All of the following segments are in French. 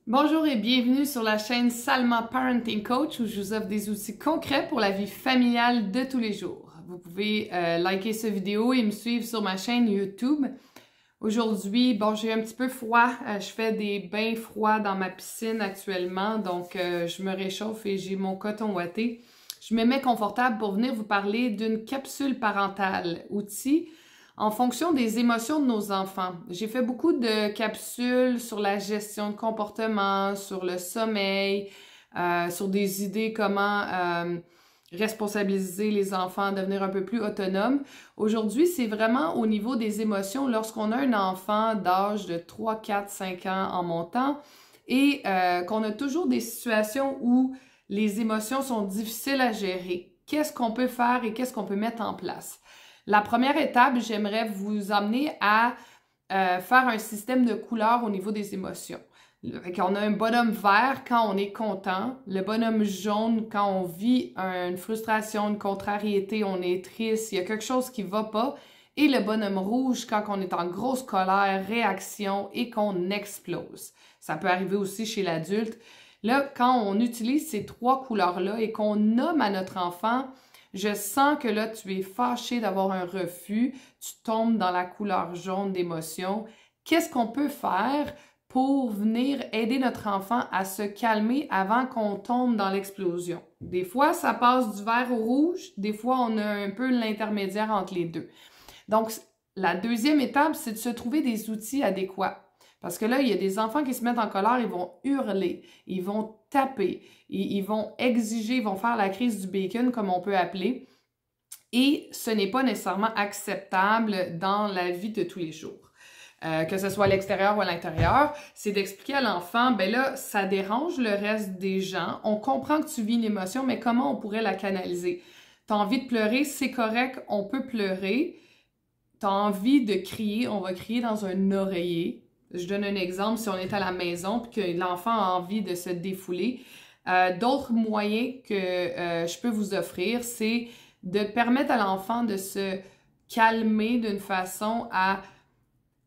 Bonjour et bienvenue sur la chaîne Salma Parenting Coach où je vous offre des outils concrets pour la vie familiale de tous les jours. Vous pouvez liker cette vidéo et me suivre sur ma chaîne YouTube. Aujourd'hui, j'ai un petit peu froid. Je fais des bains froids dans ma piscine actuellement, donc je me réchauffe et j'ai mon coton ouaté. Je me mets confortable pour venir vous parler d'une capsule parentale, outil en fonction des émotions de nos enfants. J'ai fait beaucoup de capsules sur la gestion de comportement, sur le sommeil, sur des idées comment responsabiliser les enfants, devenir un peu plus autonomes. Aujourd'hui, c'est vraiment au niveau des émotions lorsqu'on a un enfant d'âge de 3, 4, 5 ans en montant et qu'on a toujours des situations où les émotions sont difficiles à gérer. Qu'est-ce qu'on peut faire et qu'est-ce qu'on peut mettre en place? La première étape, j'aimerais vous amener à faire un système de couleurs au niveau des émotions. On a un bonhomme vert quand on est content, le bonhomme jaune quand on vit une frustration, une contrariété, on est triste, il y a quelque chose qui ne va pas, et le bonhomme rouge quand on est en grosse colère, réaction et qu'on explose. Ça peut arriver aussi chez l'adulte. Là, quand on utilise ces trois couleurs-là et qu'on nomme à notre enfant, je sens que là, tu es fâché d'avoir un refus, tu tombes dans la couleur jaune d'émotion. Qu'est-ce qu'on peut faire pour venir aider notre enfant à se calmer avant qu'on tombe dans l'explosion? Des fois, ça passe du vert au rouge, des fois, on a un peu l'intermédiaire entre les deux. Donc, la deuxième étape, c'est de se trouver des outils adéquats. Parce que là, il y a des enfants qui se mettent en colère, ils vont hurler, ils vont taper, ils vont exiger, ils vont faire la crise du bacon, comme on peut appeler. Et ce n'est pas nécessairement acceptable dans la vie de tous les jours. Que ce soit à l'extérieur ou à l'intérieur, c'est d'expliquer à l'enfant, ben là, ça dérange le reste des gens. On comprend que tu vis une émotion, mais comment on pourrait la canaliser? Tu as envie de pleurer, c'est correct, on peut pleurer. Tu as envie de crier, on va crier dans un oreiller. Je donne un exemple, si on est à la maison et que l'enfant a envie de se défouler. D'autres moyens que je peux vous offrir, c'est de permettre à l'enfant de se calmer d'une façon à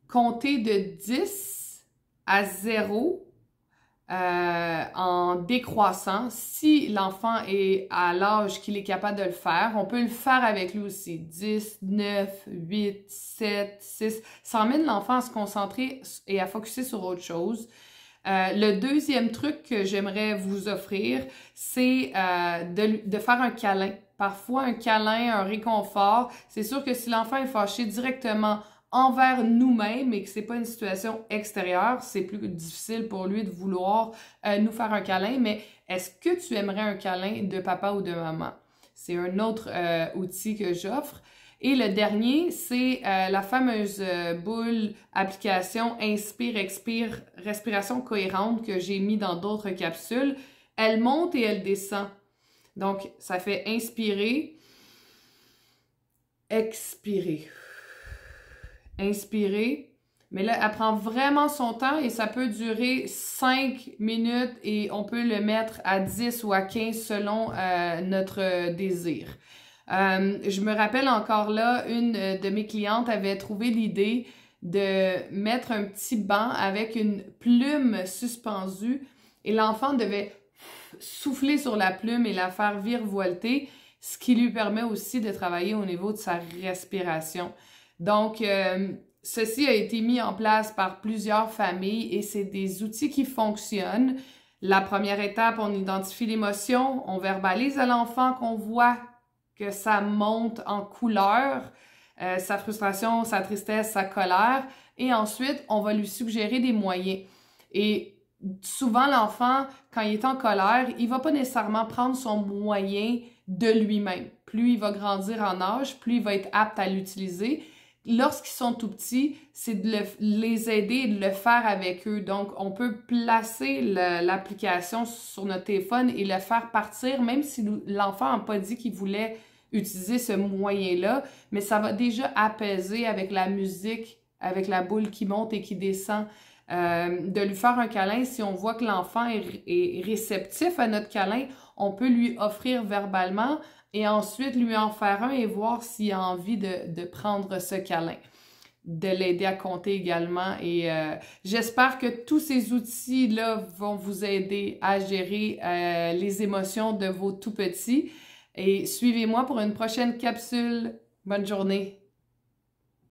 compter de 10 à 0 en décroissant. Si l'enfant est à l'âge qu'il est capable de le faire, on peut le faire avec lui aussi. 10, 9, 8, 7, 6. Ça emmène l'enfant à se concentrer et à focusser sur autre chose. Le deuxième truc que j'aimerais vous offrir, c'est de faire un câlin. Parfois, un câlin, un réconfort. C'est sûr que si l'enfant est fâché directement envers nous-mêmes et que c'est pas une situation extérieure, c'est plus difficile pour lui de vouloir nous faire un câlin, mais est-ce que tu aimerais un câlin de papa ou de maman? C'est un autre outil que j'offre. Et le dernier, c'est la fameuse boule application Inspire, Expire, respiration cohérente que j'ai mis dans d'autres capsules. Elle monte et elle descend. Donc, ça fait inspirer, expirer. Inspirer, mais là, elle prend vraiment son temps et ça peut durer 5 minutes et on peut le mettre à 10 ou à 15 selon notre désir. Je me rappelle encore là, une de mes clientes avait trouvé l'idée de mettre un petit banc avec une plume suspendue et l'enfant devait souffler sur la plume et la faire virevolter, ce qui lui permet aussi de travailler au niveau de sa respiration. Donc, ceci a été mis en place par plusieurs familles et c'est des outils qui fonctionnent. La première étape, on identifie l'émotion, on verbalise à l'enfant qu'on voit que ça monte en couleur, sa frustration, sa tristesse, sa colère, et ensuite, on va lui suggérer des moyens. Et souvent, l'enfant, quand il est en colère, il va pas nécessairement prendre son moyen de lui-même. Plus il va grandir en âge, plus il va être apte à l'utiliser. Lorsqu'ils sont tout petits, c'est de les aider et de le faire avec eux. Donc, on peut placer l'application sur notre téléphone et le faire partir, même si l'enfant n'a pas dit qu'il voulait utiliser ce moyen-là, mais ça va déjà apaiser avec la musique, avec la boule qui monte et qui descend. De lui faire un câlin, si on voit que l'enfant est réceptif à notre câlin, on peut lui offrir verbalement et ensuite lui en faire un et voir s'il a envie de prendre ce câlin. de l'aider à compter également. Et j'espère que tous ces outils-là vont vous aider à gérer les émotions de vos tout-petits. Et suivez-moi pour une prochaine capsule. Bonne journée!